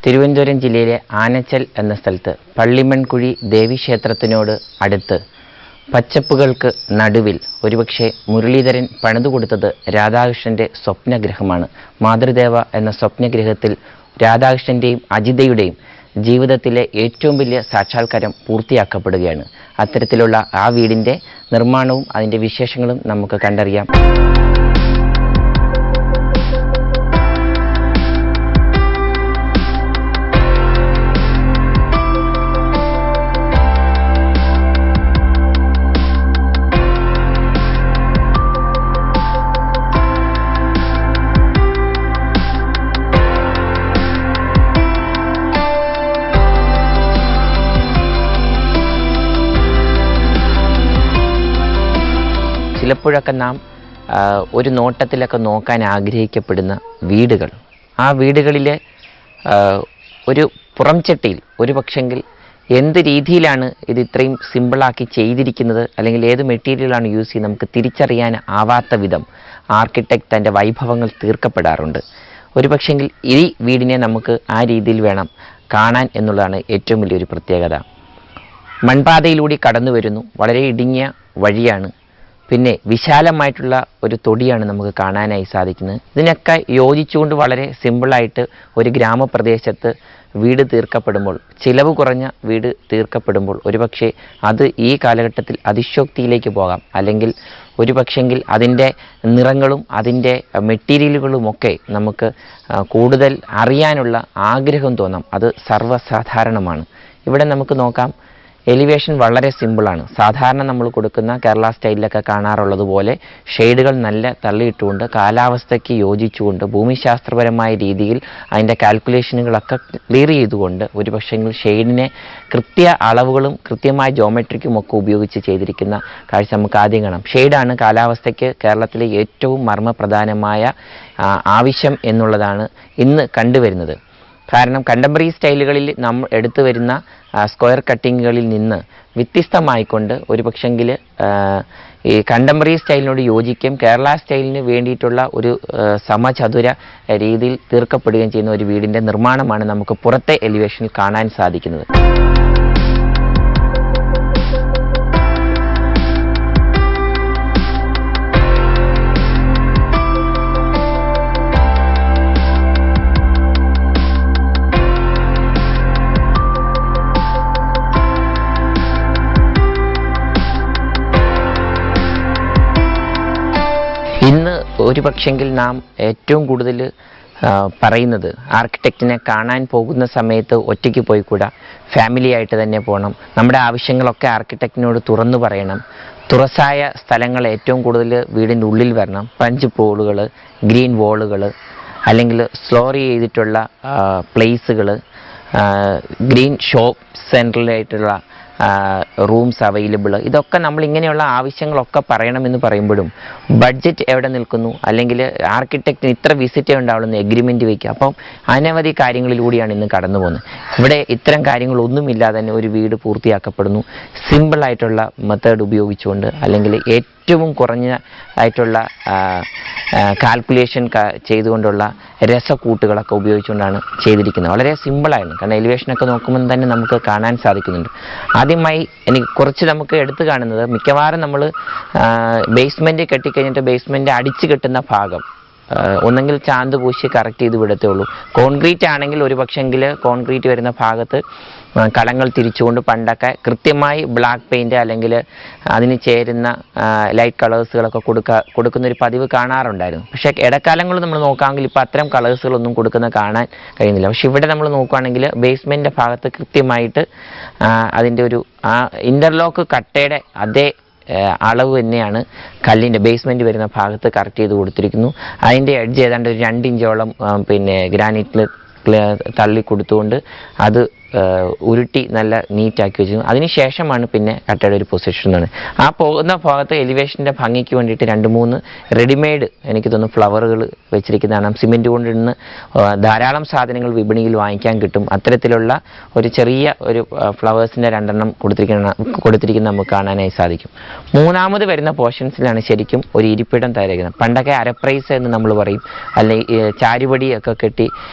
തിരുവനന്തപുരം ജില്ലയിലെ ആനച്ചൽ എന്ന സ്ഥലത്ത് പള്ളിമൺകുഴി ദേവീക്ഷേത്രത്തിനോട് അടുത്ത് പച്ചപ്പുകൾക്ക് നടുവിൽ ഒരുപക്ഷെ മുരളീധരൻ പണിതുകൊടുത്തത് രാധാകൃഷ്ണന്റെ സ്വപ്നഗ്രഹമാണ്. മാതൃദേവ എന്ന സ്വപ്നഗ്രഹത്തിൽ രാധാകൃഷ്ണന്റെയും അജിതയുടെയും ജീവിതത്തിലെ ഏറ്റവും വലിയ സാക്ഷാത്കാരം പൂർത്തിയാക്കപ്പെടുകയാണ്. അത്തരത്തിലുള്ള ആ വീടിന്റെ നിർമ്മാണവും അതിന്റെ വിശേഷങ്ങളും നമുക്ക് കണ്ടറിയാം. ചിലപ്പോഴൊക്കെ നാം ഒരു നോട്ടത്തിലൊക്കെ നോക്കാൻ ആഗ്രഹിക്കപ്പെടുന്ന വീടുകൾ, ആ വീടുകളിലെ ഒരു പുറംചട്ടിയിൽ ഒരു പക്ഷെങ്കിൽ എന്ത് രീതിയിലാണ് ഇത് ഇത്രയും സിമ്പിളാക്കി ചെയ്തിരിക്കുന്നത്, അല്ലെങ്കിൽ ഏത് മെറ്റീരിയലാണ് യൂസ് ചെയ്യുന്നത് നമുക്ക് തിരിച്ചറിയാൻ ആവാത്ത വിധം ആർക്കിടെക്ട് തൻ്റെ വൈഭവങ്ങൾ തീർക്കപ്പെടാറുണ്ട്. ഒരു പക്ഷെങ്കിൽ ഈ വീടിനെ നമുക്ക് ആ രീതിയിൽ വേണം കാണാൻ എന്നുള്ളതാണ് ഏറ്റവും വലിയൊരു പ്രത്യേകത. മൺപാതയിലൂടെ കടന്നു വരുന്നു, വളരെ ഇടുങ്ങിയ വഴിയാണ്, പിന്നെ വിശാലമായിട്ടുള്ള ഒരു തൊടിയാണ് നമുക്ക് കാണാനായി സാധിക്കുന്നത്. ഇതിനൊക്കെ യോജിച്ചുകൊണ്ട് വളരെ സിമ്പിളായിട്ട് ഒരു ഗ്രാമപ്രദേശത്ത് വീട് തീർക്കപ്പെടുമ്പോൾ, ചിലവ് കുറഞ്ഞ വീട് തീർക്കപ്പെടുമ്പോൾ ഒരുപക്ഷെ അത് ഈ കാലഘട്ടത്തിൽ അതിശോക്തിയിലേക്ക് പോകാം, അല്ലെങ്കിൽ ഒരുപക്ഷെങ്കിൽ അതിൻ്റെ നിറങ്ങളും അതിൻ്റെ മെറ്റീരിയലുകളുമൊക്കെ നമുക്ക് കൂടുതൽ അറിയാനുള്ള ആഗ്രഹം തോന്നാം. അത് സർവ്വസാധാരണമാണ്. ഇവിടെ നമുക്ക് നോക്കാം, എലിവേഷൻ വളരെ സിമ്പിളാണ്. സാധാരണ നമ്മൾ കൊടുക്കുന്ന കേരള സ്റ്റൈലിലൊക്കെ കാണാറുള്ളതുപോലെ ഷെയ്ഡുകൾ നല്ല തള്ളിയിട്ടുകൊണ്ട് കാലാവസ്ഥയ്ക്ക് യോജിച്ചുകൊണ്ട് ഭൂമിശാസ്ത്രപരമായ രീതിയിൽ അതിൻ്റെ കാൽക്കുലേഷനുകളൊക്കെ ക്ലിയർ ചെയ്തുകൊണ്ട് ഒരുപക്ഷെങ്കിൽ ഷെയ്ഡിനെ കൃത്യ അളവുകളും കൃത്യമായ ജോമെട്രിക്കും ഒക്കെ ഉപയോഗിച്ച് ചെയ്തിരിക്കുന്ന കാഴ്ച നമുക്ക് ആദ്യം കാണാം. ഷെയ്ഡാണ് കാലാവസ്ഥയ്ക്ക് കേരളത്തിലെ ഏറ്റവും മർമ്മപ്രധാനമായ ആവശ്യം എന്നുള്ളതാണ് ഇന്ന് കണ്ടുവരുന്നത്. കാരണം കണ്ടംപററി സ്റ്റൈലുകളിൽ നമ്മൾ എടുത്തു വരുന്ന സ്ക്വയർ കട്ടിങ്ങുകളിൽ നിന്ന് വ്യത്യസ്തമായിക്കൊണ്ട് ഒരു പക്ഷെങ്കിൽ ഈ കണ്ടംപററി സ്റ്റൈലിനോട് യോജിക്കുകയും കേരള സ്റ്റൈലിന് വേണ്ടിയിട്ടുള്ള ഒരു സമചതുര രീതിയിൽ തീർക്കപ്പെടുകയും ചെയ്യുന്ന ഒരു വീടിൻ്റെ നിർമ്മാണമാണ് നമുക്ക് പുറത്തെ എലിവേഷനിൽ കാണാൻ സാധിക്കുന്നത്. ഇന്ന് ഒരു പക്ഷെങ്കിൽ നാം ഏറ്റവും കൂടുതൽ പറയുന്നത് ആർക്കിടെക്റ്റിനെ കാണാൻ പോകുന്ന സമയത്ത് ഒറ്റയ്ക്ക് പോയിക്കൂടാ, ഫാമിലി ആയിട്ട് തന്നെ പോകണം, നമ്മുടെ ആവശ്യങ്ങളൊക്കെ ആർക്കിടെക്റ്റിനോട് തുറന്നു പറയണം, തുറസായ സ്ഥലങ്ങൾ ഏറ്റവും കൂടുതൽ വീടിൻ്റെ ഉള്ളിൽ വരണം, പഞ്ച് പോളുകൾ, ഗ്രീൻ വോളുകൾ, അല്ലെങ്കിൽ സ്ലോറി ചെയ്തിട്ടുള്ള പ്ലേസുകൾ, ഗ്രീൻ ഷോപ്പ് സെൻട്രലായിട്ടുള്ള റൂംസ് അവൈലബിൾ, ഇതൊക്കെ നമ്മൾ ഇങ്ങനെയുള്ള ആവശ്യങ്ങളൊക്കെ പറയണമെന്ന് പറയുമ്പോഴും ബഡ്ജറ്റ് എവിടെ നിൽക്കുന്നു, അല്ലെങ്കിൽ ആർക്കിടെക്റ്റിന് ഇത്ര വിസിറ്റേ ഉണ്ടാവുന്ന എഗ്രിമെൻറ്റ് വയ്ക്കുക. അപ്പം അനവധി കാര്യങ്ങളിലൂടെയാണ് ഇന്ന് കടന്നു പോകുന്നത്. ഇവിടെ ഇത്തരം കാര്യങ്ങളൊന്നുമില്ലാതെ തന്നെ ഒരു വീട് പൂർത്തിയാക്കപ്പെടുന്നു. സിമ്പിളായിട്ടുള്ള മെത്തേഡ് ഉപയോഗിച്ചുകൊണ്ട്, അല്ലെങ്കിൽ ഏറ്റവും കുറഞ്ഞ ആയിട്ടുള്ള കാൽക്കുലേഷൻ ചെയ്തുകൊണ്ടുള്ള രസക്കൂട്ടുകളൊക്കെ ഉപയോഗിച്ചുകൊണ്ടാണ് ചെയ്തിരിക്കുന്നത്. വളരെ സിമ്പിളായിരുന്നു. കാരണം എലിവേഷനൊക്കെ നോക്കുമ്പോൾ തന്നെ നമുക്ക് കാണാൻ സാധിക്കുന്നുണ്ട്. ആദ്യമായി എനിക്ക് കുറച്ച് നമുക്ക് എടുത്തു കാണുന്നത്, മിക്കവാറും നമ്മൾ ബേസ്മെൻറ്റ് കെട്ടിക്കഴിഞ്ഞിട്ട് ബേസ്മെൻറ്റ് അടിച്ചു കെട്ടുന്ന ഭാഗം ഒന്നെങ്കിൽ ചാന്ത് പൂശി കറക്റ്റ് ചെയ്ത് വിടത്തേ ഉള്ളൂ. കോൺക്രീറ്റ് ആണെങ്കിൽ ഒരു പക്ഷെങ്കിൽ കോൺക്രീറ്റ് വരുന്ന ഭാഗത്ത് കളങ്ങൾ തിരിച്ചുകൊണ്ട് പണ്ടൊക്കെ കൃത്യമായി ബ്ലാക്ക് പെയിൻറ്റ് അല്ലെങ്കിൽ അതിന് ചേരുന്ന ലൈറ്റ് കളേഴ്സുകളൊക്കെ കൊടുക്കുന്നൊരു പതിവ് കാണാറുണ്ടായിരുന്നു. പക്ഷേ ഇടക്കാലങ്ങളിൽ നമ്മൾ നോക്കുകയാണെങ്കിൽ ഇപ്പോൾ അത്തരം കളേഴ്സുകളൊന്നും കാണാൻ കഴിയുന്നില്ല. പക്ഷെ ഇവിടെ നമ്മൾ നോക്കുകയാണെങ്കിൽ ബേസ്മെൻറ്റിൻ്റെ ഭാഗത്ത് കൃത്യമായിട്ട് അതിൻ്റെ ഒരു ഇൻ്റർലോക്ക് കട്ടയുടെ അതേ അളവ് തന്നെയാണ് കല്ലിൻ്റെ ബേസ്മെൻറ്റ് വരുന്ന ഭാഗത്ത് കറക്റ്റ് ചെയ്ത് കൊടുത്തിരിക്കുന്നു. അതിൻ്റെ എഡ്ജ് ഏതാണ്ട് ഒരു 2 ഇഞ്ചോളം പിന്നെ ഗ്രാനൈറ്റിൽ തള്ളി കൊടുത്തുകൊണ്ട് അത് ഉരുട്ടി നല്ല നീറ്റാക്കി വെച്ചിരുന്നു. അതിനുശേഷമാണ് പിന്നെ കട്ടയുടെ ഒരു പൊസിഷൻ എന്ന് പറയുന്നത്. ആ പോകുന്ന ഭാഗത്ത് എലിവേഷൻ്റെ ഭംഗിക്ക് വേണ്ടിയിട്ട് 2-3 റെഡിമെയ്ഡ് എനിക്ക് തോന്നുന്നു ഫ്ലവറുകൾ വെച്ചിരിക്കുന്നതാണ്. സിമെൻറ്റ് കൊണ്ട് ഇന്ന് ധാരാളം സാധനങ്ങൾ വിപണിയിൽ വാങ്ങിക്കാൻ കിട്ടും. അത്തരത്തിലുള്ള ഒരു ചെറിയ ഒരു ഫ്ലവേഴ്സിൻ്റെ 2 കൊടുത്തിരിക്കുന്ന നമുക്ക് കാണാനായി സാധിക്കും. മൂന്നാമത് വരുന്ന പോർഷൻസിലാണ് ശരിക്കും ഒരു ഇരിപ്പിടം തയ്യാറാക്കുന്നത്. പണ്ടൊക്കെ അരപ്രൈസ് എന്ന് നമ്മൾ പറയും, അല്ലെങ്കിൽ ചാരുപടിയൊക്കെ കെട്ടി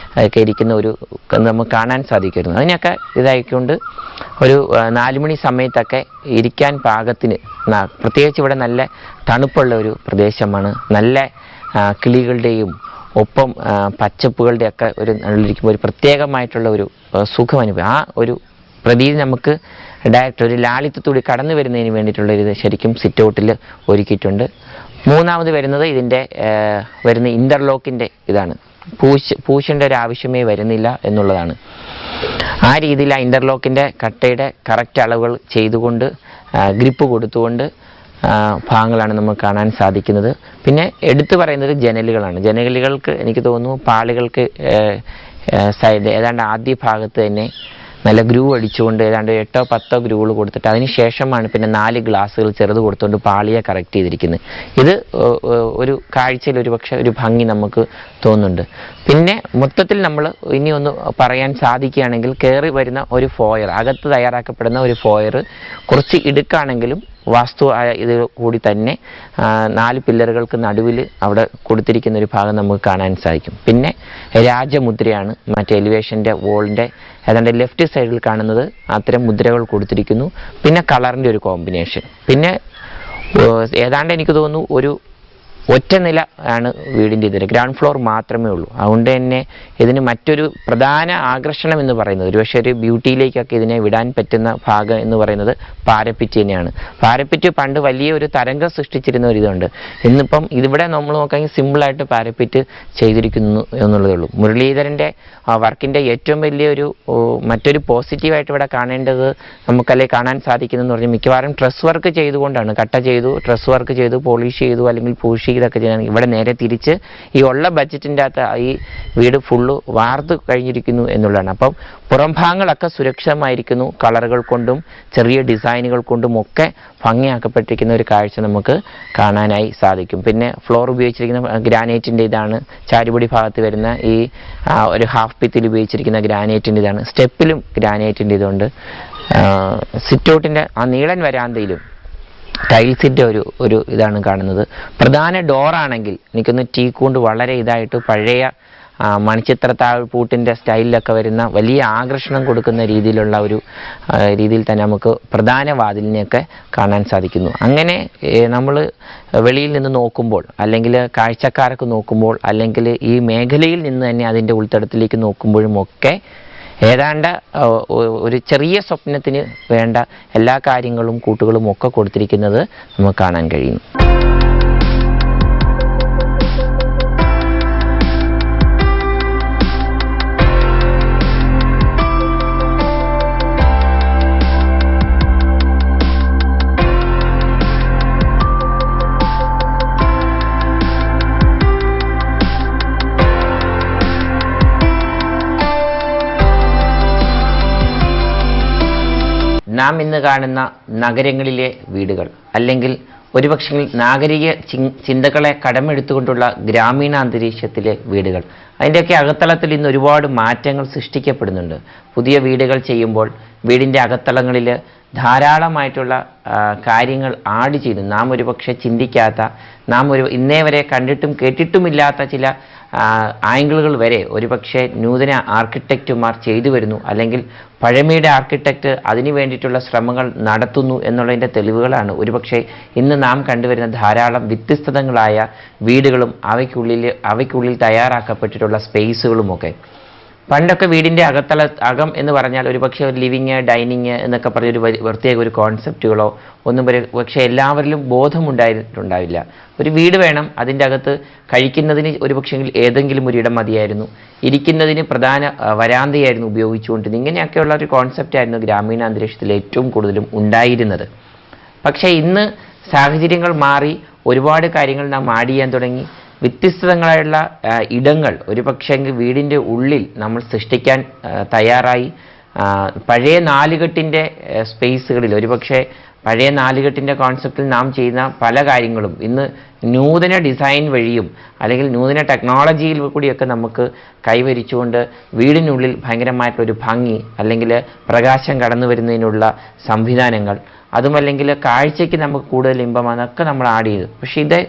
ഒക്കെ ഇരിക്കുന്ന ഒരു നമുക്ക് കാണാൻ സാധിക്കുമായിരുന്നു. അതിനൊക്കെ ഇതായിക്കൊണ്ട് ഒരു 4 മണി സമയത്തൊക്കെ ഇരിക്കാൻ പാകത്തിന്, പ്രത്യേകിച്ച് ഇവിടെ നല്ല തണുപ്പുള്ള ഒരു പ്രദേശമാണ്. നല്ല കിളികളുടെയും ഒപ്പം പച്ചപ്പുകളുടെയൊക്കെ ഒരു നടുവിലിരിക്കുമ്പോൾ ഒരു പ്രത്യേകമായിട്ടുള്ള ഒരു സുഖമനുഭവം, ആ ഒരു പ്രതീതി നമുക്ക് ഡയറക്റ്റ് ഒരു ലാളിത്യത്തോടെ കടന്നു വരുന്നതിന് വേണ്ടിയിട്ടുള്ള ഇത് ശരിക്കും സിറ്റ് ഔട്ടിൽ ഒരുക്കിയിട്ടുണ്ട്. മൂന്നാമത് വരുന്നത് ഇതിൻ്റെ വരുന്ന ഇൻ്റർലോക്കിൻ്റെ ഇതാണ്. പൂശേണ്ട ഒരു ആവശ്യമേ വരുന്നില്ല എന്നുള്ളതാണ്. ആ രീതിയിൽ ആ ഇൻ്റർലോക്കിൻ്റെ കട്ടയുടെ കറക്റ്റ് അളവുകൾ ചെയ്തുകൊണ്ട് ഗ്രിപ്പ് കൊടുത്തുകൊണ്ട് ഭാഗങ്ങളാണ് നമുക്ക് കാണാൻ സാധിക്കുന്നത്. പിന്നെ എടുത്തു പറയുന്നത് ജനലുകളാണ്. ജനലുകൾക്ക് എനിക്ക് തോന്നുന്നു പാളികൾക്ക് സൈഡ് ഏതാണ്ട് ആദ്യ ഭാഗത്ത് തന്നെ നല്ല ഗ്രൂ അടിച്ചുകൊണ്ട് ഏതാണ്ട് 8-10 ഗ്രൂകൾ കൊടുത്തിട്ട് അതിന് ശേഷമാണ് പിന്നെ 4 ഗ്ലാസ്സുകൾ ചെറുത് കൊടുത്തുകൊണ്ട് പാളിയെ കറക്റ്റ് ചെയ്തിരിക്കുന്നത്. ഇത് ഒരു കാഴ്ചയിൽ ഒരു പക്ഷേ ഒരു ഭംഗി നമുക്ക് തോന്നുന്നുണ്ട്. പിന്നെ മൊത്തത്തിൽ നമ്മൾ ഇനി ഒന്ന് പറയാൻ സാധിക്കുകയാണെങ്കിൽ കയറി വരുന്ന ഒരു ഫോയർ, അകത്ത് തയ്യാറാക്കപ്പെടുന്ന ഒരു ഫോയർ കുറച്ച് ഇടുക്കാണെങ്കിലും വാസ്തു ഇത് കൂടി തന്നെ 4 പില്ലറുകൾക്ക് നടുവിൽ അവിടെ കൊടുത്തിരിക്കുന്ന ഒരു ഭാഗം നമുക്ക് കാണാൻ സാധിക്കും. പിന്നെ രാജമുദ്രയാണ് മറ്റേ എലിവേഷൻ്റെ വോളിൻ്റെ ഏതാണ്ട് ലെഫ്റ്റ് സൈഡിൽ കാണുന്നത്. അത്തരം മുദ്രകൾ കൊടുത്തിരിക്കുന്നു. പിന്നെ കളറിൻ്റെ ഒരു കോമ്പിനേഷൻ. പിന്നെ ഏതാണ്ട് എനിക്ക് തോന്നുന്നു ഒരു ഒറ്റ നില ആണ് വീടിൻ്റെ ഇതിൽ, ഗ്രൗണ്ട് ഫ്ലോർ മാത്രമേ ഉള്ളൂ. അതുകൊണ്ട് തന്നെ ഇതിന് മറ്റൊരു പ്രധാന ആകർഷണം എന്ന് പറയുന്നത്, ഒരുപക്ഷെ ഒരു ബ്യൂട്ടിയിലേക്കൊക്കെ ഇതിനെ വിടാൻ പറ്റുന്ന ഭാഗം എന്ന് പറയുന്നത് പാരപ്പിറ്റ് തന്നെയാണ്. പാരപ്പിറ്റ് പണ്ട് വലിയ ഒരു തരംഗം സൃഷ്ടിച്ചിരുന്ന ഒരു ഇതുണ്ട്. ഇന്നിപ്പം ഇതിവിടെ നമ്മൾ നോക്കുകയാണെങ്കിൽ സിമ്പിളായിട്ട് പാരപ്പിറ്റ് ചെയ്തിരിക്കുന്നു എന്നുള്ളതേ ഉള്ളൂ. മുരളീധരൻ്റെ വർക്കിൻ്റെ ഏറ്റവും വലിയൊരു മറ്റൊരു പോസിറ്റീവായിട്ട് ഇവിടെ കാണേണ്ടത് നമുക്കല്ലേ കാണാൻ സാധിക്കുന്നതെന്ന് പറഞ്ഞാൽ മിക്കവാറും ട്രസ് വർക്ക് ചെയ്തുകൊണ്ടാണ്. കട്ട ചെയ്തു, ട്രസ് വർക്ക് ചെയ്തു, പോളിഷ് ചെയ്തു, അല്ലെങ്കിൽ പൂഷ് ഇതൊക്കെ ചെയ്യാൻ. ഇവിടെ നേരെ തിരിച്ച് ഈ ഉള്ള ബഡ്ജറ്റിൻ്റെ അകത്ത് ഈ വീട് ഫുള്ള് വാർത്ത് കഴിഞ്ഞിരിക്കുന്നു എന്നുള്ളതാണ്. അപ്പം പുറംഭാഗങ്ങളൊക്കെ സുരക്ഷിതമായിരിക്കുന്നു. കളറുകൾ കൊണ്ടും ചെറിയ ഡിസൈനുകൾ കൊണ്ടും ഒക്കെ ഭംഗിയാക്കപ്പെട്ടിരിക്കുന്ന ഒരു കാഴ്ച നമുക്ക് കാണാനായി സാധിക്കും. പിന്നെ ഫ്ലോർ ഉപയോഗിച്ചിരിക്കുന്ന ഗ്രാനൈറ്റിൻ്റെ ഇതാണ്. ചാരുപടി ഭാഗത്ത് വരുന്ന ഈ ഒരു ഹാഫ് ഭിത്തിയിൽ ഉപയോഗിച്ചിരിക്കുന്ന ഗ്രാനൈറ്റിൻ്റെ ഇതാണ്. സ്റ്റെപ്പിലും ഗ്രാനൈറ്റിൻ്റെ ഇതുണ്ട്. സിറ്റ് ഔട്ടിൻ്റെ ആ നീളൻ വരാന്തയിലും ടൈൽസിൻ്റെ ഒരു ഇതാണ് കാണുന്നത്. പ്രധാന ഡോറാണെങ്കിൽ എനിക്കൊന്ന് ടീക്ക് കൊണ്ട് വളരെ ഇതായിട്ട് പഴയ മണിച്ചിത്ര താഴ്പൂട്ടിൻ്റെ സ്റ്റൈലിലൊക്കെ വരുന്ന വലിയ ആകർഷണം കൊടുക്കുന്ന രീതിയിലുള്ള ഒരു രീതിയിൽ തന്നെ നമുക്ക് പ്രധാന വാതിലിനെയൊക്കെ കാണാൻ സാധിക്കുന്നു. അങ്ങനെ നമ്മൾ വെളിയിൽ നിന്ന് നോക്കുമ്പോൾ, അല്ലെങ്കിൽ കാഴ്ചക്കാർക്ക് നോക്കുമ്പോൾ, അല്ലെങ്കിൽ ഈ മേഖലയിൽ നിന്ന് തന്നെ അതിൻ്റെ ഉൾത്തടത്തിലേക്ക് നോക്കുമ്പോഴും ഒക്കെ ഏതാണ്ട് ഒരു ചെറിയ സ്വപ്നത്തിന് വേണ്ട എല്ലാ കാര്യങ്ങളും കൂട്ടുകളും ഒക്കെ കൊടുത്തിരിക്കുന്നത് നമുക്ക് കാണാൻ കഴിയും. നാം ഇന്ന് കാണുന്ന നഗരങ്ങളിലെ വീടുകൾ, അല്ലെങ്കിൽ ഒരുപക്ഷെ നാഗരിക ചിന്തകളെ കടമെടുത്തുകൊണ്ടുള്ള ഗ്രാമീണ അന്തരീക്ഷത്തിലെ വീടുകൾ, അതിൻ്റെയൊക്കെ അകത്തളത്തിൽ ഇന്ന് ഒരുപാട് മാറ്റങ്ങൾ സൃഷ്ടിക്കപ്പെടുന്നുണ്ട്. പുതിയ വീടുകൾ ചെയ്യുമ്പോൾ വീടിൻ്റെ അകത്തളങ്ങളിൽ ധാരാളമായിട്ടുള്ള കാര്യങ്ങൾ ആഡ് ചെയ്തു. നാം ഒരുപക്ഷെ ചിന്തിക്കാത്ത, നാം ഇന്നേ വരെ കണ്ടിട്ടും കേട്ടിട്ടുമില്ലാത്ത ചില ആംഗിളുകൾ വരെ ഒരുപക്ഷെ നൂതന ആർക്കിടെക്റ്റുമാർ ചെയ്തു വരുന്നു, അല്ലെങ്കിൽ പഴമയുടെ ആർക്കിടെക്റ്റ് അതിനു വേണ്ടിയിട്ടുള്ള ശ്രമങ്ങൾ നടത്തുന്നു എന്നുള്ളതിൻ്റെ തെളിവുകളാണ് ഒരുപക്ഷെ ഇന്ന് നാം കണ്ടുവരുന്ന ധാരാളം വ്യത്യസ്തങ്ങളായ വീടുകളും അവയ്ക്കുള്ളിൽ തയ്യാറാക്കപ്പെട്ടിട്ടുള്ള സ്പേസുകളുമൊക്കെ. പണ്ടൊക്കെ വീടിൻ്റെ അകം എന്ന് പറഞ്ഞാൽ ഒരുപക്ഷെ ഒരു ലിവിങ്, ഡൈനിങ് എന്നൊക്കെ പറഞ്ഞൊരു പ്രത്യേക ഒരു കോൺസെപ്റ്റുകളോ ഒന്നും പക്ഷേ എല്ലാവരിലും ബോധമുണ്ടായിട്ടുണ്ടാവില്ല. ഒരു വീട് വേണം, അതിൻ്റെ അകത്ത് കഴിക്കുന്നതിന് ഒരുപക്ഷെ ഏതെങ്കിലും ഒരിടം മതിയായിരുന്നു, ഇരിക്കുന്നതിന് പ്രധാന വരാന്തയായിരുന്നു ഉപയോഗിച്ചുകൊണ്ടിരുന്നത്. ഇങ്ങനെയൊക്കെയുള്ള ഒരു കോൺസെപ്റ്റായിരുന്നു ഗ്രാമീണ അന്തരീക്ഷത്തിൽ ഏറ്റവും കൂടുതലും ഉണ്ടായിരുന്നത്. പക്ഷേ ഇന്ന് സാഹചര്യങ്ങൾ മാറി, ഒരുപാട് കാര്യങ്ങൾ നാം ആഡ് ചെയ്യാൻ തുടങ്ങി. വ്യത്യസ്തങ്ങളായുള്ള ഇടങ്ങൾ ഒരുപക്ഷെ വീടിൻ്റെ ഉള്ളിൽ നമ്മൾ സൃഷ്ടിക്കാൻ തയ്യാറായി. പഴയ നാലുകെട്ടിൻ്റെ സ്പേസുകളിൽ ഒരുപക്ഷെ പഴയ നാലുകെട്ടിൻ്റെ കോൺസെപ്റ്റിൽ നാം ചെയ്യുന്ന പല കാര്യങ്ങളും ഇന്ന് നൂതന ഡിസൈൻ വഴിയും അല്ലെങ്കിൽ നൂതന ടെക്നോളജിയിൽ കൂടിയൊക്കെ നമുക്ക് കൈവരിച്ചുകൊണ്ട് വീടിനുള്ളിൽ ഭയങ്കരമായിട്ടുള്ളൊരു ഭംഗി അല്ലെങ്കിൽ പ്രകാശം കടന്നു വരുന്നതിനുള്ള സംവിധാനങ്ങൾ അതുമല്ലെങ്കിൽ കാഴ്ചയ്ക്ക് നമുക്ക് കൂടുതൽ ഇമ്പമാണെന്നൊക്കെ നമ്മൾ ആഡ് ചെയ്തു. പക്ഷേ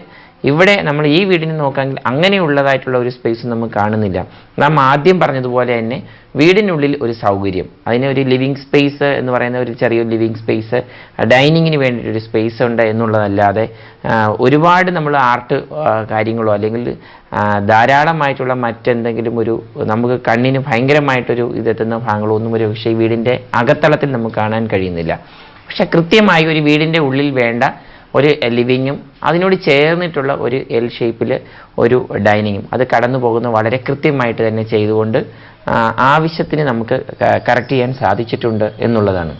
ഇവിടെ നമ്മൾ ഈ വീടിന് നോക്കുകയാണെങ്കിൽ അങ്ങനെയുള്ളതായിട്ടുള്ള ഒരു സ്പേസ് നമുക്ക് കാണുന്നില്ല. നാം ആദ്യം പറഞ്ഞതുപോലെ തന്നെ വീടിനുള്ളിൽ ഒരു സൗകര്യം, അതിന് ഒരു ലിവിങ് സ്പേസ് എന്ന് പറയുന്ന ഒരു ചെറിയൊരു ലിവിങ് സ്പേസ്, ഡൈനിങ്ങിന് വേണ്ടിയിട്ടൊരു സ്പേസ് ഉണ്ട് എന്നുള്ളതല്ലാതെ ഒരുപാട് നമ്മൾ ആർട്ട് കാര്യങ്ങളോ അല്ലെങ്കിൽ ധാരാളമായിട്ടുള്ള മറ്റെന്തെങ്കിലും ഒരു നമുക്ക് കണ്ണിന് ഭയങ്കരമായിട്ടൊരു ഇതെത്തുന്ന ഭാഗങ്ങളോ ഒന്നും ഒരു പക്ഷേ ഈ വീടിൻ്റെ അകത്തളത്തിൽ നമുക്ക് കാണാൻ കഴിയുന്നില്ല. പക്ഷെ കൃത്യമായി ഒരു വീടിൻ്റെ ഉള്ളിൽ വേണ്ട ഒരു ലിവിങ്ങും അതിനോട് ചേർന്നിട്ടുള്ള ഒരു എൽ ഷേപ്പിൽ ഒരു ഡൈനിങ്ങും അത് കടന്നു പോകുന്ന വളരെ കൃത്യമായിട്ട് തന്നെ ചെയ്തുകൊണ്ട് ആവശ്യത്തിന് നമുക്ക് കറക്റ്റ് ചെയ്യാൻ സാധിച്ചിട്ടുണ്ട് എന്നുള്ളതാണ്.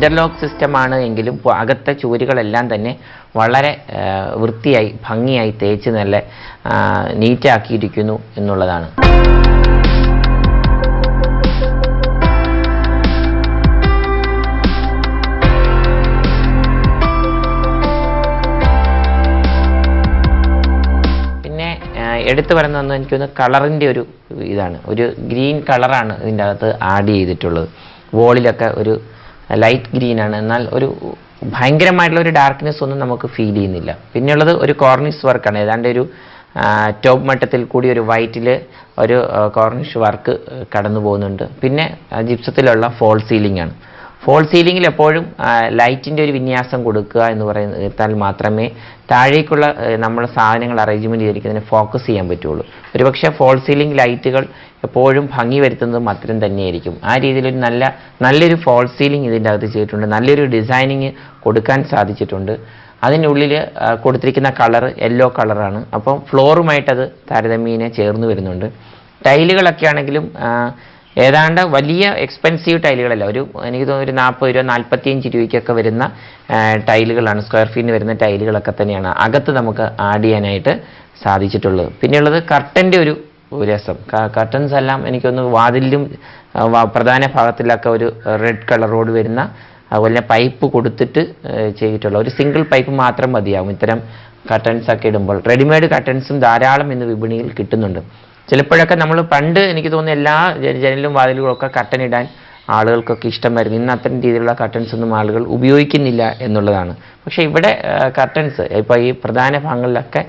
ഇൻ്റർലോക്ക് സിസ്റ്റമാണ് എങ്കിലും അകത്തെ ചുവരുകളെല്ലാം തന്നെ വളരെ വൃത്തിയായി ഭംഗിയായി തേച്ച് നല്ല നീറ്റാക്കിയിരിക്കുന്നു എന്നുള്ളതാണ്. പിന്നെ എടുത്തു പറയുന്നതെന്ന് എനിക്കൊന്ന് കളറിൻ്റെ ഒരു ഇതാണ്, ഒരു ഗ്രീൻ കളറാണ് ഇതിൻ്റെ അകത്ത് ആഡ് ചെയ്തിട്ടുള്ളത്. വോളിലൊക്കെ ഒരു ലൈറ്റ് ഗ്രീനാണ്, എന്നാൽ ഒരു ഭയങ്കരമായിട്ടുള്ള ഒരു ഡാർക്ക്നെസ് ഒന്നും നമുക്ക് ഫീൽ ചെയ്യുന്നില്ല. പിന്നെയുള്ളത് ഒരു കോർണിഷ് വർക്കാണ്, ഏതാണ്ട് ഒരു ടോപ്പ് മട്ടത്തിൽ കൂടി ഒരു വൈറ്റിൽ ഒരു കോർണിഷ് വർക്ക് കടന്നു പോകുന്നുണ്ട്. പിന്നെ ജിപ്സത്തിലുള്ള ഫോൾ സീലിംഗ് ആണ്. ഫോൾ സീലിംഗിൽ എപ്പോഴും ലൈറ്റിൻ്റെ ഒരു വിന്യാസം കൊടുക്കുക എന്ന് പറയുന്നതിൽ മാത്രമേ താഴേക്കുള്ള നമ്മുടെ സാധനങ്ങൾ അറേഞ്ച്മെൻറ്റ് ചെയ്തിരിക്കുന്നതിന് ഫോക്കസ് ചെയ്യാൻ പറ്റുള്ളൂ. ഒരുപക്ഷെ ഫോൾ സീലിംഗ് ലൈറ്റുകൾ എപ്പോഴും ഭംഗി വരുത്തുന്നതും അത്തരം തന്നെയായിരിക്കും. ആ രീതിയിലൊരു നല്ലൊരു ഫോൾ സീലിംഗ് ഇതിൻ്റെ അകത്ത് ചെയ്തിട്ടുണ്ട്, നല്ലൊരു ഡിസൈനിങ് കൊടുക്കാൻ സാധിച്ചിട്ടുണ്ട്. അതിനുള്ളിൽ കൊടുത്തിരിക്കുന്ന കളർ യെല്ലോ കളറാണ്. അപ്പം ഫ്ലോറുമായിട്ടത് താരതമ്യേന ചേർന്ന് വരുന്നുണ്ട്. ടൈലുകളൊക്കെ ആണെങ്കിലും ഏതാണ്ട് വലിയ എക്സ്പെൻസീവ് ടൈലുകളല്ല, എനിക്ക് തോന്നുന്നു ഒരു 40 രൂപ 45 രൂപയ്ക്കൊക്കെ വരുന്ന ടൈലുകളാണ്, സ്ക്വയർ ഫീറ്റിന് വരുന്ന ടൈലുകളൊക്കെ തന്നെയാണ് അകത്ത് നമുക്ക് ആഡ് ചെയ്യാനായിട്ട് സാധിച്ചിട്ടുള്ളത്. പിന്നെയുള്ളത് കർട്ടൻ്റെ ഒരു രസം. കർട്ടൻസ് എല്ലാം എനിക്കൊന്ന് വാതിലിലും പ്രധാന ഭാഗത്തിലൊക്കെ ഒരു റെഡ് കളറോട് വരുന്ന അതുപോലെ പൈപ്പ് കൊടുത്തിട്ട് ചെയ്തിട്ടുള്ള ഒരു സിംഗിൾ പൈപ്പ് മാത്രം മതിയാവും ഇത്തരം കർട്ടൻസ് ഒക്കെ ഇടുമ്പോൾ. റെഡിമെയ്ഡ് കർട്ടൻസും ധാരാളം ഇന്ന് വിപണിയിൽ കിട്ടുന്നുണ്ട്. ചിലപ്പോഴൊക്കെ നമ്മൾ പണ്ട് എനിക്ക് തോന്നുന്നു എല്ലാ ജനലും വാതിലുകളും ഒക്കെ കർട്ടൻ ഇടാൻ ആളുകൾക്കൊക്കെ ഇഷ്ടമായിരുന്നു. ഇന്ന് അത്തരം രീതിയിലുള്ള കർട്ടൻസ് ഒന്നും ആളുകൾ ഉപയോഗിക്കുന്നില്ല എന്നുള്ളതാണ്. പക്ഷേ ഇവിടെ കർട്ടൻസ് ഇപ്പോൾ ഈ പ്രധാന ഭാഗങ്ങളിലൊക്കെ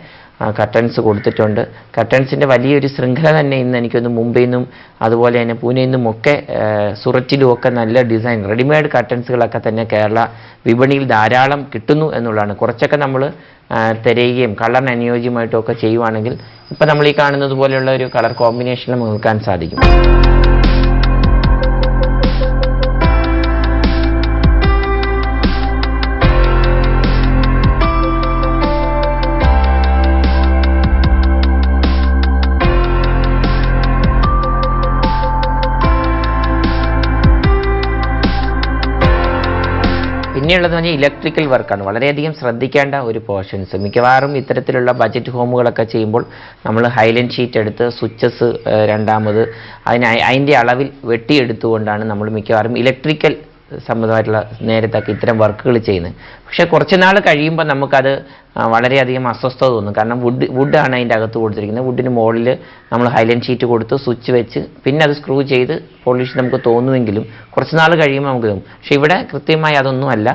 കർട്ടൻസ് കൊടുത്തിട്ടുണ്ട്. കർട്ടൻസിൻ്റെ വലിയൊരു ശൃംഖല തന്നെ ഇന്ന് എനിക്കൊന്ന് മുംബൈയിൽ നിന്നും അതുപോലെ തന്നെ പൂനെയിൽ നിന്നും ഒക്കെ സൂററ്റിലും ഒക്കെ നല്ല ഡിസൈൻ റെഡിമെയ്ഡ് കർട്ടൻസുകളൊക്കെ തന്നെ കേരള വിപണിയിൽ ധാരാളം കിട്ടുന്നു എന്നുള്ളതാണ്. കുറച്ചൊക്കെ നമ്മൾ തിരയുകയും കളറിന് അനുയോജ്യമായിട്ടും ഒക്കെ ചെയ്യുവാണെങ്കിൽ ഇപ്പം നമ്മൾ ഈ കാണുന്നത് പോലെയുള്ള ഒരു കളർ കോമ്പിനേഷനിൽ നോക്കാൻ സാധിക്കും. പിന്നെയുള്ളതെന്ന് പറഞ്ഞാൽ ഇലക്ട്രിക്കൽ വർക്കാണ്. വളരെയധികം ശ്രദ്ധിക്കേണ്ട ഒരു പോർഷൻസ്. മിക്കവാറും ഇത്തരത്തിലുള്ള ബജറ്റ് ഹോമുകളൊക്കെ ചെയ്യുമ്പോൾ നമ്മൾ ഹൈലൻഡ് ഷീറ്റ് എടുത്ത് സ്വിച്ചസ് രണ്ടാമത് അതിൻ്റെ അളവിൽ വെട്ടിയെടുത്തുകൊണ്ടാണ് നമ്മൾ മിക്കവാറും ഇലക്ട്രിക്കൽ സംബന്ധമായിട്ടുള്ള നേരത്തൊക്കെ ഇത്തരം വർക്കുകൾ ചെയ്യുന്നത്. പക്ഷേ കുറച്ച് നാൾ കഴിയുമ്പോൾ നമുക്കത് വളരെയധികം അസ്വസ്ഥത തോന്നും. കാരണം വുഡാണ് അതിൻ്റെ അകത്ത് കൊടുത്തിരിക്കുന്നത്. വുഡിന് മുകളിൽ നമ്മൾ ഹൈലൻഡ് ഷീറ്റ് കൊടുത്ത് സ്വിച്ച് വെച്ച് പിന്നെ അത് സ്ക്രൂ ചെയ്ത് പോളിഷ് നമുക്ക് തോന്നുമെങ്കിലും കുറച്ച് നാൾ കഴിയുമ്പോൾ നമുക്ക് തോന്നും. പക്ഷേ ഇവിടെ കൃത്യമായി അതൊന്നുമല്ല,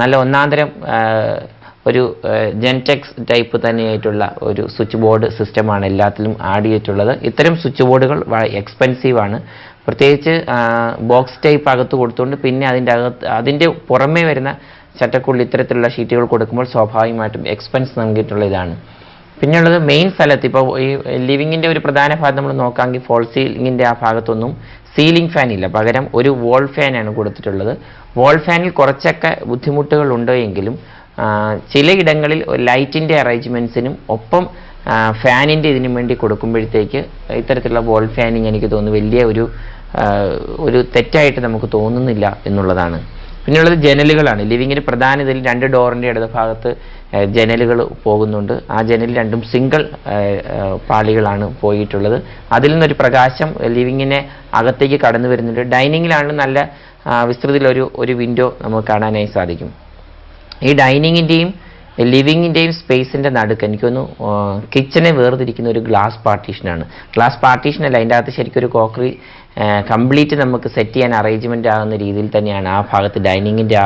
നല്ല ഒന്നാന്തരം ഒരു ജെൻടെക്സ് ടൈപ്പ് തന്നെയായിട്ടുള്ള ഒരു സ്വിച്ച് ബോർഡ് സിസ്റ്റമാണ് എല്ലാത്തിലും ആഡ് ചെയ്തിട്ടുള്ളത്. ഇത്തരം സ്വിച്ച് ബോർഡുകൾ എക്സ്പെൻസീവാണ്. പ്രത്യേകിച്ച് ബോക്സ് ടൈപ്പ് അകത്ത് കൊടുത്തുകൊണ്ട് പിന്നെ അതിൻ്റെ പുറമേ വരുന്ന ചട്ടക്കുള്ളിൽ ഇത്തരത്തിലുള്ള ഷീറ്റുകൾ കൊടുക്കുമ്പോൾ സ്വാഭാവികമായിട്ടും എക്സ്പെൻസ് നൽകിയിട്ടുള്ള ഇതാണ്. പിന്നെയുള്ളത് മെയിൻ സ്ഥലത്ത് ഇപ്പോൾ ഈ ലിവിങ്ങിൻ്റെ ഒരു പ്രധാന ഭാഗം നമ്മൾ നോക്കാമെങ്കിൽ ഫോൾ സീലിങ്ങിൻ്റെ ആ ഭാഗത്തൊന്നും സീലിംഗ് ഫാൻ ഇല്ല, പകരം ഒരു വോൾ ഫാനാണ് കൊടുത്തിട്ടുള്ളത്. വോൾ ഫാനിൽ കുറച്ചൊക്കെ ബുദ്ധിമുട്ടുകൾ ഉണ്ട് എങ്കിലും ചിലയിടങ്ങളിൽ ലൈറ്റിൻ്റെ അറേഞ്ച്മെൻറ്റ്സിനും ഒപ്പം ഫാനിൻ്റെ ഇതിനു വേണ്ടി കൊടുക്കുമ്പോഴത്തേക്ക് ഇത്തരത്തിലുള്ള വോൾ ഫാനിങ് എനിക്ക് തോന്നുന്നു വലിയ ഒരു തെറ്റായിട്ട് നമുക്ക് തോന്നുന്നില്ല എന്നുള്ളതാണ്. പിന്നെയുള്ളത് ജനലുകളാണ്. ലിവിങ്ങിന് പ്രധാന ഇതിൽ 2 ഡോറിൻ്റെ ഇടത് ഭാഗത്ത് ജനലുകൾ പോകുന്നുണ്ട്. ആ ജനൽ രണ്ടും സിംഗിൾ പാളികളാണ് പോയിട്ടുള്ളത്. അതിൽ നിന്നൊരു പ്രകാശം ലിവിങ്ങിനെ അകത്തേക്ക് കടന്നു വരുന്നുണ്ട്. ഡൈനിങ്ങിലാണ് നല്ല വിസ്തൃതിയിലൊരു വിൻഡോ നമുക്ക് കാണാനായി സാധിക്കും. ഈ ഡൈനിങ്ങിൻ്റെയും ലിവിങ്ങിൻ്റെയും സ്പേസിൻ്റെ നടുക്ക് എനിക്കൊന്ന് കിച്ചനെ വേർതിരിക്കുന്ന ഒരു ഗ്ലാസ് പാർട്ടീഷനാണ്. ഗ്ലാസ് പാർട്ടീഷനല്ല, അതിൻ്റെ അകത്ത് ശരിക്കും ഒരു കോക്രി കംപ്ലീറ്റ് നമുക്ക് സെറ്റ് ചെയ്യാൻ അറേഞ്ച്മെൻ്റ് ആകുന്ന രീതിയിൽ തന്നെയാണ് ആ ഭാഗത്ത് ഡൈനിങ്ങിൻ്റെ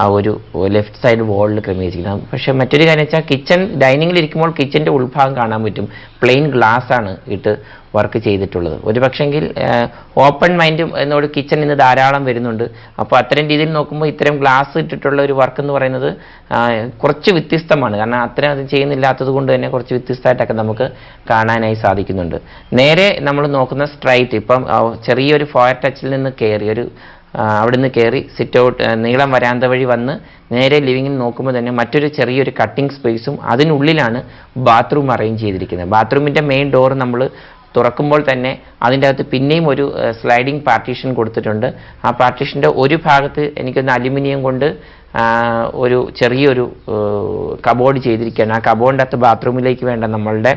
ആ ഒരു ലെഫ്റ്റ് സൈഡ് വോളിൽ ക്രമീകരിക്കുന്നത്. പക്ഷേ മറ്റൊരു കാര്യം വെച്ചാൽ കിച്ചൺ ഡൈനിങ്ങിൽ ഇരിക്കുമ്പോൾ കിച്ചൻ്റെ ഉൾഭാഗം കാണാൻ പറ്റും. പ്ലെയിൻ ഗ്ലാസ് ആണ് ഇട്ട് വർക്ക് ചെയ്തിട്ടുള്ളത്. ഒരു പക്ഷെങ്കിൽ ഓപ്പൺ മൈൻഡ് എന്നോട് കിച്ചൺ ഇന്ന് ധാരാളം വരുന്നുണ്ട്. അപ്പോൾ അത്തരം രീതിയിൽ നോക്കുമ്പോൾ ഇത്തരം ഗ്ലാസ് ഇട്ടിട്ടുള്ള ഒരു വർക്ക് എന്ന് പറയുന്നത് കുറച്ച് വ്യത്യസ്തമാണ്. കാരണം അത്തരം അത് ചെയ്യുന്നില്ലാത്തത് കൊണ്ട് തന്നെ കുറച്ച് വ്യത്യസ്തമായിട്ടൊക്കെ നമുക്ക് കാണാനായി സാധിക്കുന്നുണ്ട്. നേരെ നമ്മൾ നോക്കുന്ന സ്ട്രൈറ്റ് ഇപ്പം ചെറിയൊരു ഫോയർ ടച്ചിൽ നിന്ന് കയറി അവിടെ നിന്ന് കയറി സിറ്റ് ഔട്ട് നീളം വരാന്ത വഴി വന്ന് നേരെ ലിവിങ്ങിൽ നോക്കുമ്പോൾ തന്നെ മറ്റൊരു ചെറിയൊരു കട്ടിംഗ് സ്പേസും അതിനുള്ളിലാണ് ബാത്റൂം അറേഞ്ച് ചെയ്തിരിക്കുന്നത്. ബാത്റൂമിൻ്റെ മെയിൻ ഡോർ നമ്മൾ തുറക്കുമ്പോൾ തന്നെ അതിൻ്റെ അകത്ത് പിന്നെയും ഒരു സ്ലൈഡിംഗ് പാർട്ടീഷൻ കൊടുത്തിട്ടുണ്ട്. ആ പാർട്ടീഷൻ്റെ ഒരു ഭാഗത്ത് എനിക്കൊന്ന് അലുമിനിയം കൊണ്ട് ഒരു ചെറിയൊരു കബോർഡ് ചെയ്തിരിക്കുകയാണ്. ആ കബോർഡിൻ്റെ അകത്ത് ബാത്റൂമിലേക്ക് വേണ്ട നമ്മളുടെ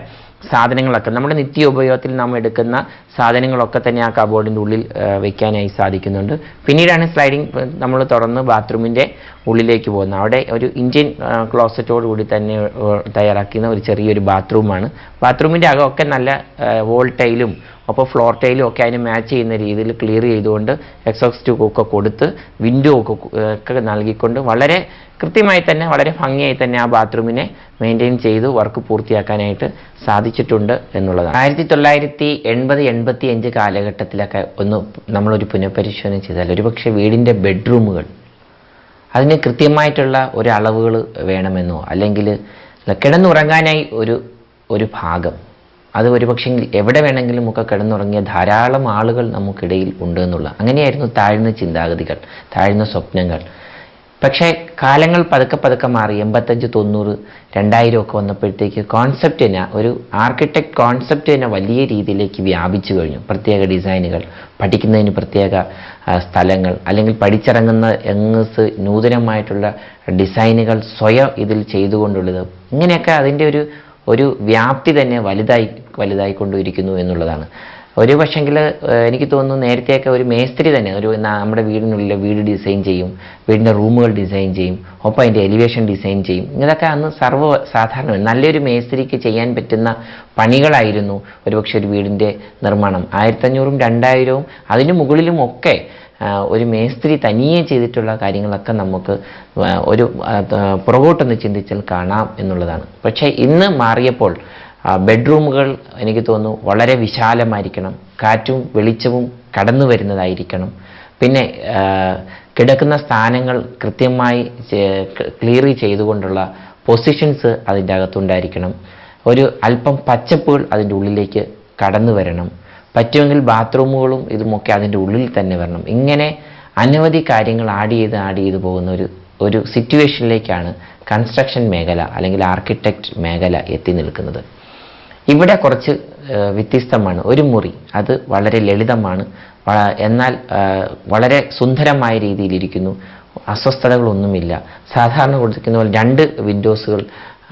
സാധനങ്ങളൊക്കെ നമ്മുടെ നിത്യ ഉപയോഗത്തിൽ നാം എടുക്കുന്ന സാധനങ്ങളൊക്കെ തന്നെ ആ കബോർഡിൻ്റെ ഉള്ളിൽ വയ്ക്കാനായി സാധിക്കുന്നുണ്ട്. പിന്നീടാണ് സ്ലൈഡിംഗ് നമ്മൾ തുറന്ന് ബാത്റൂമിൻ്റെ ഉള്ളിലേക്ക് പോകുന്നത്. അവിടെ ഒരു ഇന്ത്യൻ ക്ലോസറ്റോട് കൂടി തന്നെ തയ്യാറാക്കുന്ന ഒരു ചെറിയൊരു ബാത്റൂമാണ്. ബാത്റൂമിൻ്റെ അകമൊക്കെ നല്ല വോൾ ടൈലും അപ്പോൾ ഫ്ലോർ ടൈലും ഒക്കെ അതിന് മാച്ച് ചെയ്യുന്ന രീതിയിൽ ക്ലിയർ ചെയ്തുകൊണ്ട് എക്സോസ്റ്റ് ഒക്കെ കൊടുത്ത് വിൻഡോ ഒക്കെ നൽകിക്കൊണ്ട് വളരെ കൃത്യമായി തന്നെ വളരെ ഭംഗിയായി തന്നെ ആ ബാത്റൂമിനെ മെയിൻറ്റെയിൻ ചെയ്ത് വർക്ക് പൂർത്തിയാക്കാനായിട്ട് സാധിച്ചിട്ടുണ്ട് എന്നുള്ളതാണ്. 1980-85 കാലഘട്ടത്തിലൊക്കെ നമ്മളൊരു പുനഃപരിശോധന ചെയ്താൽ ഒരുപക്ഷെ വീടിൻ്റെ ബെഡ്റൂമുകൾ അതിന് കൃത്യമായിട്ടുള്ള ഒരു അളവുകൾ വേണമെന്നോ അല്ലെങ്കിൽ കിടന്നുറങ്ങാനായി ഒരു ഭാഗം അത് ഒരുപക്ഷെ എവിടെ വേണമെങ്കിലും ഒക്കെ കിടന്നുറങ്ങിയ ധാരാളം ആളുകൾ നമുക്കിടയിൽ ഉണ്ട് എന്നുള്ള അങ്ങനെയായിരുന്നു താഴ്ന്ന ചിന്താഗതികൾ, താഴ്ന്ന സ്വപ്നങ്ങൾ. പക്ഷേ കാലങ്ങൾ പതുക്കെ മാറി 85, 90, 2000 ഒക്കെ വന്നപ്പോഴത്തേക്ക് കോൺസെപ്റ്റ് തന്നെ ഒരു ആർക്കിടെക്ട് കോൺസെപ്റ്റ് തന്നെ വലിയ രീതിയിലേക്ക് വ്യാപിച്ചു കഴിഞ്ഞു. പ്രത്യേക ഡിസൈനുകൾ, പഠിക്കുന്നതിന് പ്രത്യേക സ്ഥലങ്ങൾ, അല്ലെങ്കിൽ പഠിച്ചിറങ്ങുന്ന നൂതനമായിട്ടുള്ള ഡിസൈനുകൾ സ്വയം ഇതിൽ ചെയ്തുകൊണ്ടുള്ളത്, ഇങ്ങനെയൊക്കെ അതിൻ്റെ ഒരു വ്യാപ്തി തന്നെ വലുതായിക്കൊണ്ടിരിക്കുന്നു എന്നുള്ളതാണ്. ഒരു പക്ഷെങ്കിൽ എനിക്ക് തോന്നുന്നു നേരത്തെയൊക്കെ ഒരു മേസ്ത്രി തന്നെ നമ്മുടെ വീടിനുള്ളിലെ വീട് ഡിസൈൻ ചെയ്യും, വീടിൻ്റെ റൂമുകൾ ഡിസൈൻ ചെയ്യും, ഒപ്പം അതിൻ്റെ എലിവേഷൻ ഡിസൈൻ ചെയ്യും. ഇതൊക്കെ അന്ന് സാധാരണ നല്ലൊരു മേസ്ത്രിക്ക് ചെയ്യാൻ പറ്റുന്ന പണികളായിരുന്നു ഒരുപക്ഷെ ഒരു വീടിൻ്റെ നിർമ്മാണം. 1500-ഉം 2000-ഉം അതിന് മുകളിലും ഒക്കെ ഒരു മേസ്ത്രി തനിയെ ചെയ്തിട്ടുള്ള കാര്യങ്ങളൊക്കെ നമുക്ക് ഒരു പുറകോട്ടൊന്ന് ചിന്തിച്ചാൽ കാണാം എന്നുള്ളതാണ്. പക്ഷേ ഇന്ന് മാറിയപ്പോൾ ബെഡ്റൂമുകൾ എനിക്ക് തോന്നുന്നു വളരെ വിശാലമായിരിക്കണം, കാറ്റും വെളിച്ചവും കടന്നു വരുന്നതായിരിക്കണം. പിന്നെ കിടക്കുന്ന സ്ഥാനങ്ങൾ കൃത്യമായി ക്ലിയർ ചെയ്തുകൊണ്ടുള്ള പൊസിഷൻസ് അതിൻ്റെ അകത്തുണ്ടായിരിക്കണം. ഒരു അല്പം പച്ചപ്പുകൾ അതിൻ്റെ ഉള്ളിലേക്ക് കടന്നു വരണം. പറ്റുമെങ്കിൽ ബാത്റൂമുകളും ഇതുമൊക്കെ അതിൻ്റെ ഉള്ളിൽ തന്നെ വരണം. ഇങ്ങനെ അനവധി കാര്യങ്ങൾ ആഡ് ചെയ്ത് പോകുന്ന ഒരു സിറ്റുവേഷനിലേക്കാണ് കൺസ്ട്രക്ഷൻ മേഖല അല്ലെങ്കിൽ ആർക്കിടെക്ട് മേഖല എത്തി നിൽക്കുന്നത്. ഇവിടെ കുറച്ച് വ്യത്യസ്തമാണ്. ഒരു മുറി അത് വളരെ ലളിതമാണ്, എന്നാൽ വളരെ സുന്ദരമായ രീതിയിലിരിക്കുന്നു, അസ്വസ്ഥതകളൊന്നുമില്ല. സാധാരണ കൊടുത്തിരിക്കുന്ന പോലെ 2 വിൻഡോസുകൾ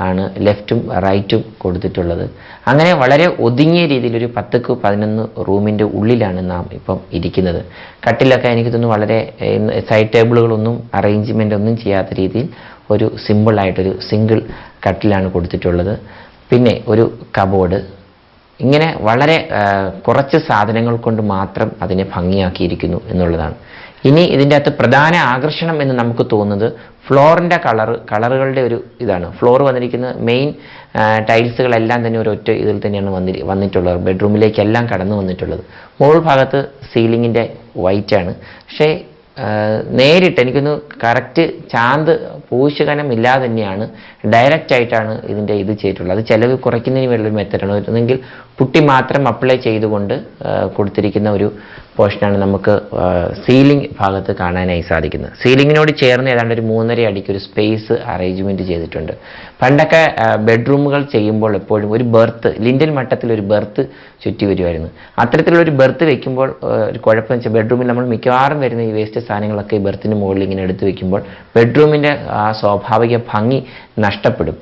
ആണ് ലെഫ്റ്റും റൈറ്റും കൊടുത്തിട്ടുള്ളത്. അങ്ങനെ വളരെ ഒതുങ്ങിയ രീതിയിൽ ഒരു 10-11 റൂമിൻ്റെ ഉള്ളിലാണ് നാം ഇപ്പം ഇരിക്കുന്നത്. കട്ടിലൊക്കെ എനിക്ക് തോന്നുന്നു വളരെ സൈഡ് ടേബിളുകളൊന്നും അറേഞ്ച്മെൻ്റ് ഒന്നും ചെയ്യാത്ത രീതിയിൽ ഒരു സിമ്പിളായിട്ടൊരു സിംഗിൾ കട്ടിലാണ് കൊടുത്തിട്ടുള്ളത്. പിന്നെ ഒരു കബോർഡ്, ഇങ്ങനെ വളരെ കുറച്ച് സാധനങ്ങൾ കൊണ്ട് മാത്രം അതിനെ ഭംഗിയാക്കിയിരിക്കുന്നു എന്നുള്ളതാണ്. ഇനി ഇതിൻ്റെ അകത്ത് പ്രധാന ആകർഷണം എന്ന് നമുക്ക് തോന്നുന്നത് ഫ്ലോറിൻ്റെ കളറുകളുടെ ഇതാണ്. ഫ്ലോർ വന്നിരിക്കുന്നത് മെയിൻ ടൈൽസുകളെല്ലാം തന്നെ ഒരൊറ്റ ഇതിൽ തന്നെയാണ് വന്നിട്ടുള്ളത്. ബെഡ്റൂമിലേക്കെല്ലാം കടന്നു വന്നിട്ടുള്ളത്. മുകൾ ഭാഗത്ത് സീലിങ്ങിൻ്റെ വൈറ്റാണ്. പക്ഷേ നേരിട്ട് എനിക്കൊന്ന് കറക്റ്റ് ചാന്ത് പൂശുകനം ഇല്ലാതെ തന്നെയാണ് ഡയറക്റ്റായിട്ടാണ് ഇതിൻ്റെ ചെയ്തിട്ടുള്ളത്. അത് ചിലവ് കുറയ്ക്കുന്നതിന് വേണ്ടിയൊരു മെത്തഡാണ്. ഒന്നെങ്കിൽ പുട്ടി മാത്രം അപ്ലൈ ചെയ്തുകൊണ്ട് കൊടുത്തിരിക്കുന്ന ഒരു പോർഷനാണ് നമുക്ക് സീലിംഗ് ഭാഗത്ത് കാണാനായി സാധിക്കുന്നത്. സീലിങ്ങിനോട് ചേർന്ന് ഏതാണ്ട് ഒരു 3.5 അടിക്ക് ഒരു സ്പേസ് അറേഞ്ച്മെൻറ്റ് ചെയ്തിട്ടുണ്ട്. പണ്ടൊക്കെ ബെഡ്റൂമുകൾ ചെയ്യുമ്പോൾ എപ്പോഴും ഒരു ബെർത്ത്, ലിൻഡൽ മട്ടത്തിൽ ഒരു ബെർത്ത് ചുറ്റി വരുമായിരുന്നു. അത്തരത്തിലുള്ള ഒരു ബെർത്ത് വെക്കുമ്പോൾ ഒരു കുഴപ്പമെന്ന് വെച്ചാൽ ബെഡ്റൂമിൽ നമ്മൾ മിക്കവാറും വരുന്ന ഈ വേസ്റ്റ് സാധനങ്ങളൊക്കെ ഈ ബെർത്തിന് മുകളിൽ ഇങ്ങനെ എടുത്ത് വെക്കുമ്പോൾ ബെഡ്റൂമിൻ്റെ ആ സ്വാഭാവിക ഭംഗി നഷ്ടപ്പെടും.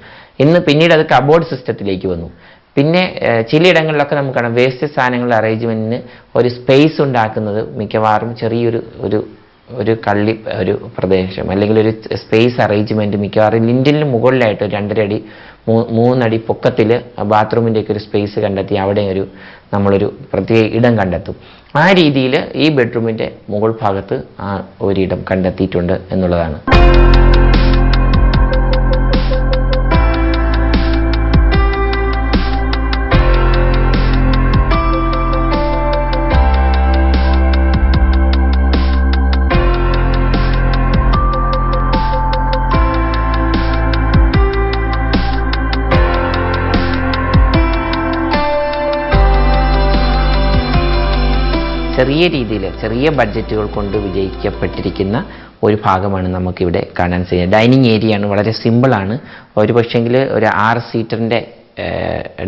പിന്നീട് അത് കബോർഡ് സിസ്റ്റത്തിലേക്ക് വന്നു. പിന്നെ ചിലയിടങ്ങളിലൊക്കെ നമുക്ക് കാണാം വേസ്റ്റ് സാധനങ്ങളുടെ അറേഞ്ച്മെൻറ്റിന് ഒരു സ്പേസ് ഉണ്ടാക്കുന്നത് മിക്കവാറും ചെറിയൊരു ഒരു കള്ളി ഒരു പ്രദേശം അല്ലെങ്കിൽ ഒരു സ്പേസ് അറേഞ്ച്മെൻറ്റ് മിക്കവാറും ലിൻഡലിന് മുകളിലായിട്ട് 2.5 അടി 3 അടി പൊക്കത്തിൽ ബാത്റൂമിൻ്റെയൊക്കെ ഒരു സ്പേസ് കണ്ടെത്തി അവിടെ നമ്മളൊരു പ്രത്യേക ഇടം കണ്ടെത്തും. ആ രീതിയിൽ ഈ ബെഡ്റൂമിൻ്റെ മുകൾ ഭാഗത്ത് ഒരിടം കണ്ടെത്തിയിട്ടുണ്ട് എന്നുള്ളതാണ്. ചെറിയ രീതിയിൽ ചെറിയ ബഡ്ജറ്റുകൾ കൊണ്ട് വിജയിക്കപ്പെട്ടിരിക്കുന്ന ഒരു ഭാഗമാണ് നമുക്കിവിടെ കാണാൻ സാധിക്കുന്നത്. ഡൈനിങ് ഏരിയയാണ്, വളരെ സിമ്പിളാണ്. ഒരു പക്ഷേങ്കിൽ ഒരു 6 സീറ്ററിൻ്റെ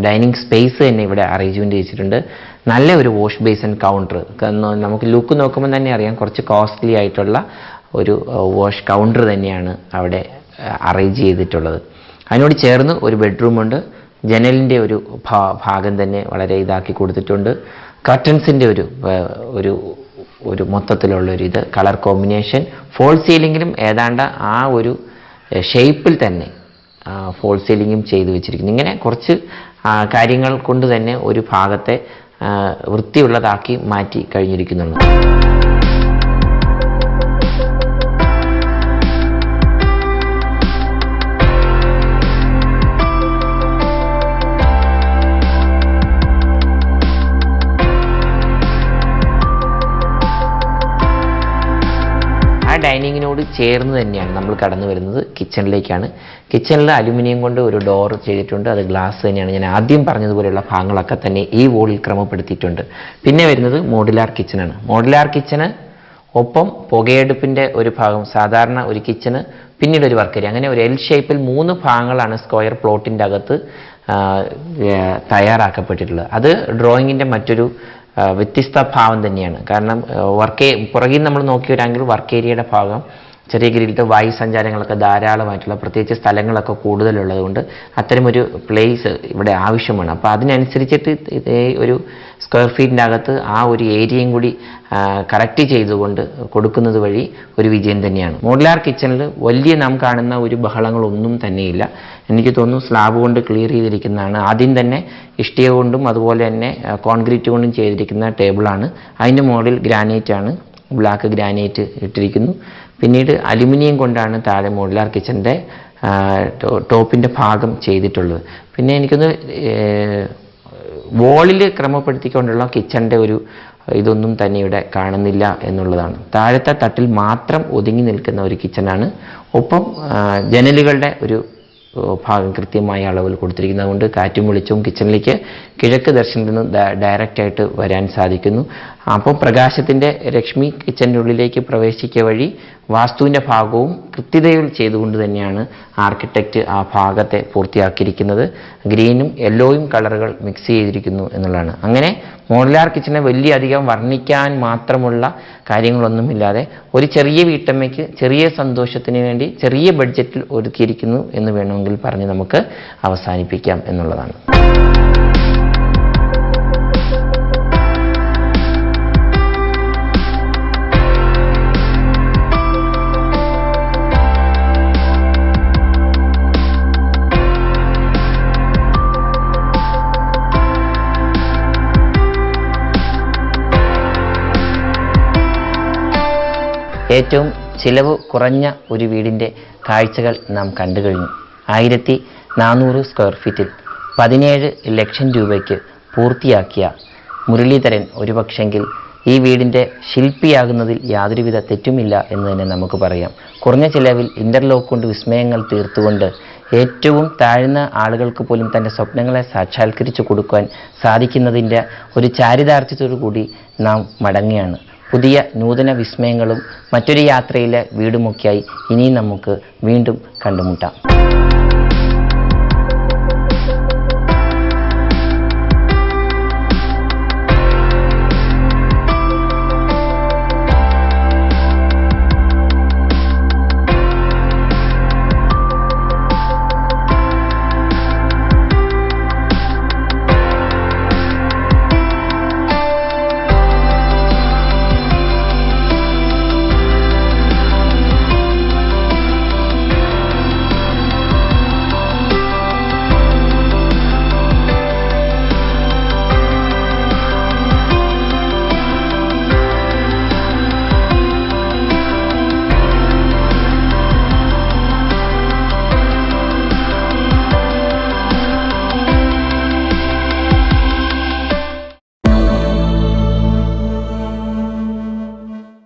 ഡൈനിങ് സ്പേസ് തന്നെ ഇവിടെ അറേഞ്ച്മെൻറ്റ് ചെയ്തിട്ടുണ്ട്. നല്ല ഒരു വാഷ് ബേസിൻ കൗണ്ടർ, നമുക്ക് ലുക്ക് നോക്കുമ്പോൾ തന്നെ അറിയാം കുറച്ച് കോസ്റ്റ്ലി ആയിട്ടുള്ള ഒരു വാഷ് കൗണ്ടർ തന്നെയാണ് അവിടെ അറേഞ്ച് ചെയ്തിട്ടുള്ളത്. അതിനോട് ചേർന്ന് ഒരു ബെഡ്റൂമുണ്ട്. ജനലിൻ്റെ ഒരു ഭാഗം തന്നെ വളരെ ഇതാക്കി കൊടുത്തിട്ടുണ്ട്. കർട്ടൻസിൻ്റെ ഒരു മൊത്തത്തിലുള്ളൊരു കളർ കോമ്പിനേഷൻ, ഫോൾ സീലിങ്ങിലും ഏതാണ്ട് ആ ഒരു ഷേപ്പിൽ തന്നെ ഫോൾ സീലിങ്ങും ചെയ്തു വെച്ചിരിക്കുന്നു. ഇങ്ങനെ കുറച്ച് കാര്യങ്ങൾ കൊണ്ട് തന്നെ ഒരു ഭാഗത്തെ വൃത്തിയുള്ളതാക്കി മാറ്റി കഴിഞ്ഞിരിക്കുന്നുള്ളൂ. ഡൈനിങ്ങിനോട് ചേർന്ന് തന്നെയാണ് നമ്മൾ കടന്നു വരുന്നത് കിച്ചണിലേക്കാണ്. കിച്ചണിൽ അലുമിനിയം കൊണ്ട് ഒരു ഡോർ ചെയ്തിട്ടുണ്ട്. അത് ഗ്ലാസ് തന്നെയാണ്. ഞാൻ ആദ്യം പറഞ്ഞതുപോലെയുള്ള ഭാഗങ്ങളൊക്കെ തന്നെ ഈ വോളിൽ ക്രമപ്പെടുത്തിയിട്ടുണ്ട്. പിന്നെ വരുന്നത് മോഡുലാർ കിച്ചണാണ്. മോഡുലാർ കിച്ചണ് ഒപ്പം പുകയെടുപ്പിൻ്റെ ഒരു ഭാഗം, സാധാരണ ഒരു കിച്ചണ്, പിന്നീട് ഒരു വർക്ക് ഏരിയ, അങ്ങനെ ഒരു എൽ ഷേപ്പിൽ 3 ഭാഗങ്ങളാണ് സ്ക്വയർ പ്ലോട്ടിൻ്റെ അകത്ത് തയ്യാറാക്കപ്പെട്ടിട്ടുള്ളത്. അത് ഡ്രോയിങ്ങിൻ്റെ മറ്റൊരു വ്യത്യസ്ത ഭാവം തന്നെയാണ്. കാരണം പുറകിൽ നമ്മൾ നോക്കിയൊരാണെങ്കിൽ വർക്ക് ഏരിയയുടെ ഭാഗം ചെറിയ രീതിയിലത്തെ വായു സഞ്ചാരങ്ങളൊക്കെ ധാരാളമായിട്ടുള്ള പ്രത്യേകിച്ച് സ്ഥലങ്ങളൊക്കെ കൂടുതലുള്ളത് കൊണ്ട് അത്തരമൊരു പ്ലേസ് ഇവിടെ ആവശ്യമാണ്. അപ്പോൾ അതിനനുസരിച്ചിട്ട് ഒരു സ്ക്വയർ ഫീറ്റിൻ്റെ അകത്ത് ആ ഒരു ഏരിയയും കൂടി കറക്റ്റ് ചെയ്തുകൊണ്ട് കൊടുക്കുന്നത് വഴി ഒരു വിജയം തന്നെയാണ്. മോഡുലാർ കിച്ചണിൽ വലിയ നാം കാണുന്ന ഒരു ബഹളങ്ങളൊന്നും തന്നെയില്ല. എനിക്ക് തോന്നുന്നു സ്ലാബ് കൊണ്ട് ക്ലിയർ ചെയ്തിരിക്കുന്നതാണ്. ആദ്യം തന്നെ ഇഷ്ടിക കൊണ്ടും അതുപോലെ തന്നെ കോൺക്രീറ്റ് കൊണ്ടും ചെയ്തിരിക്കുന്ന ടേബിളാണ്. അതിൻ്റെ മുകളിൽ ഗ്രാനൈറ്റാണ്, ബ്ലാക്ക് ഗ്രാനൈറ്റ് ഇട്ടിരിക്കുന്നു. പിന്നീട് അലുമിനിയം കൊണ്ടാണ് താഴെ മോഡുലാർ കിച്ചൻ്റെ ടോപ്പിൻ്റെ ഭാഗം ചെയ്തിട്ടുള്ളത്. പിന്നെ എനിക്കൊന്ന് വോളിൽ ക്രമപ്പെടുത്തിക്കൊണ്ടുള്ള കിച്ചൻ്റെ ഇതൊന്നും തന്നെ ഇവിടെ കാണുന്നില്ല എന്നുള്ളതാണ്. താഴത്തെ തട്ടിൽ മാത്രം ഒതുങ്ങി നിൽക്കുന്ന ഒരു കിച്ചനാണ്. ഒപ്പം ജനലുകളുടെ ഒരു ഭാഗം കൃത്യമായ അളവിൽ കൊടുത്തിരിക്കുന്നത് കൊണ്ട് കാറ്റും വെളിച്ചവും കിച്ചണിലേക്ക് കിഴക്ക് ദർശനത്തിൽ നിന്ന് ഡയറക്റ്റായിട്ട് വരാൻ സാധിക്കുന്നു. അപ്പോൾ പ്രകാശത്തിൻ്റെ രശ്മി കിച്ചൻ്റെ ഉള്ളിലേക്ക് പ്രവേശിക്കുക വഴി വാസ്തുവിൻ്റെ ഭാഗവും കൃത്യതയിൽ ചെയ്തുകൊണ്ട് തന്നെയാണ് ആർക്കിടെക്റ്റ് ആ ഭാഗത്തെ പൂർത്തിയാക്കിയിരിക്കുന്നത്. ഗ്രീനും യെല്ലോയും കളറുകൾ മിക്സ് ചെയ്തിരിക്കുന്നു എന്നുള്ളതാണ്. അങ്ങനെ മോഡുലാർ കിച്ചനെ വലിയ അധികം വർണ്ണിക്കാൻ മാത്രമുള്ള കാര്യങ്ങളൊന്നുമില്ലാതെ ഒരു ചെറിയ വീട്ടമ്മയ്ക്ക് ചെറിയ സന്തോഷത്തിന് വേണ്ടി ചെറിയ ബഡ്ജറ്റിൽ ഒതുക്കിയിരിക്കുന്നു എന്ന് വേണമെങ്കിൽ പറഞ്ഞ് നമുക്ക് അവസാനിപ്പിക്കാം എന്നുള്ളതാണ്. ഏറ്റവും ചിലവ് കുറഞ്ഞ ഒരു വീടിൻ്റെ കാഴ്ചകൾ നാം കണ്ടു കഴിഞ്ഞു. 1400 സ്ക്വയർ ഫീറ്റിൽ 17 ലക്ഷം രൂപയ്ക്ക് പൂർത്തിയാക്കിയ മുരളീധരൻ ഒരുപക്ഷെങ്കിൽ ഈ വീടിൻ്റെ ശില്പിയാകുന്നതിൽ യാതൊരുവിധ തെറ്റുമില്ല എന്ന് തന്നെ നമുക്ക് പറയാം. കുറഞ്ഞ ചിലവിൽ ഇൻ്റർലോക്ക് കൊണ്ട് വിസ്മയങ്ങൾ തീർത്തുകൊണ്ട് ഏറ്റവും താഴ്ന്ന ആളുകൾക്ക് പോലും തൻ്റെ സ്വപ്നങ്ങളെ സാക്ഷാത്കരിച്ചു കൊടുക്കുവാൻ സാധിക്കുന്നതിൻ്റെ ഒരു ചാരിതാർത്ഥ്യത്തോടു കൂടി നാം മടങ്ങുകയാണ്. പുതിയ നൂതന വിസ്മയങ്ങളും മറ്റൊരു യാത്രയിലെ വീടുമൊക്കെയായി ഇനിയും നമുക്ക് വീണ്ടും കണ്ടുമുട്ടാം.